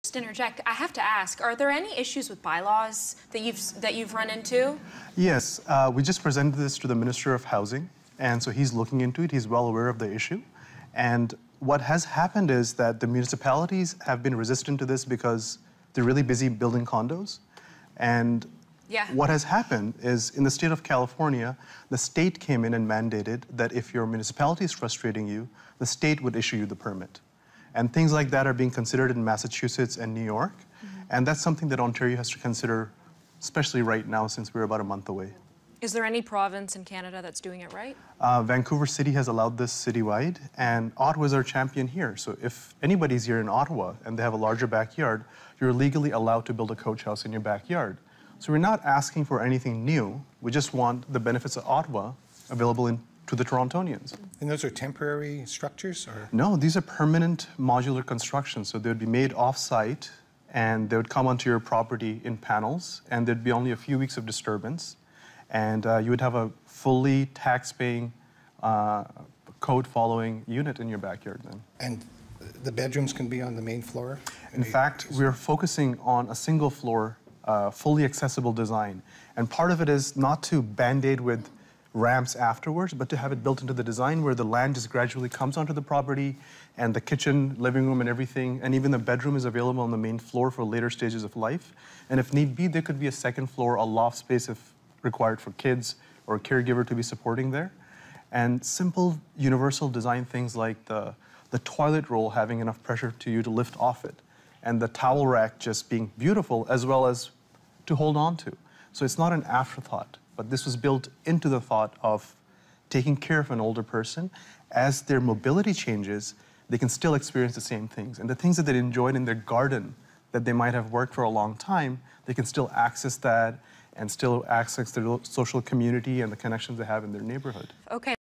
Just interject. I have to ask: are there any issues with bylaws that you've run into? Yes, we just presented this to the Minister of Housing, and so he's looking into it. He's well aware of the issue, and what has happened is that the municipalities have been resistant to this because they're really busy building condos, and what has happened is in the state of California, the state came in and mandated that if your municipality is frustrating you, the state would issue you the permit. And things like that are being considered in Massachusetts and New York. And that's something that Ontario has to consider, especially right now since we're about a month away. Is there any province in Canada that's doing it right? Vancouver City has allowed this citywide, and Ottawa is our champion here. So if anybody's here in Ottawa and they have a larger backyard, you're legally allowed to build a coach house in your backyard. So we're not asking for anything new. We just want the benefits of Ottawa available to the Torontonians. And those are temporary structures, or? No, these are permanent modular constructions. So they would be made off-site, and they would come onto your property in panels, and there'd be only a few weeks of disturbance. And you would have a fully tax-paying, code-following unit in your backyard then. And the bedrooms can be on the main floor? In fact, we're focusing on a single floor, fully accessible design. And part of it is not to band-aid with ramps afterwards, but to have it built into the design where the land just gradually comes onto the property, and the kitchen, living room, and everything, and even the bedroom is available on the main floor for later stages of life. And if need be, there could be a second floor, a loft space if required for kids or a caregiver to be supporting there. And simple universal design things like the toilet roll having enough pressure to you to lift off it, and the towel rack just being beautiful as well as to hold on to. So it's not an afterthought, but this was built into the thought of taking care of an older person. As their mobility changes, they can still experience the same things. And the things that they enjoyed in their garden that they might have worked for a long time, they can still access that and still access their social community and the connections they have in their neighborhood. Okay.